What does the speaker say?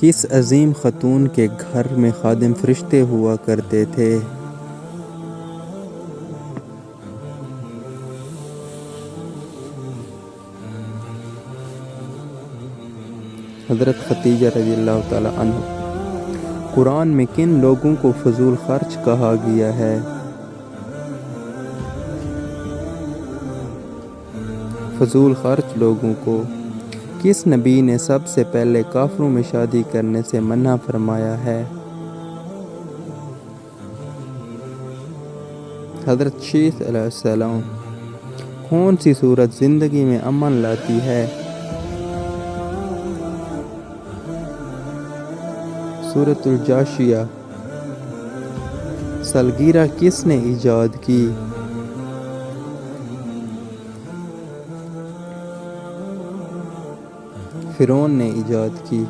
کس عظیم خاتون کے گھر میں خادم فرشتے ہوا کرتے تھے؟ حضرت خدیجہ رضی اللہ تعالی عنہ۔ قرآن میں کن لوگوں کو فضول خرچ کہا گیا ہے؟ فضول خرچ لوگوں کو۔ کس نبی نے سب سے پہلے کافروں میں شادی کرنے سے منع فرمایا ہے؟ حضرت شیث علیہ السلام۔ کون سی سورت زندگی میں امن لاتی ہے؟ سورۃ الجاشیہ۔ سالگرہ کس نے ایجاد کی؟ فرعون نے ایجاد کی۔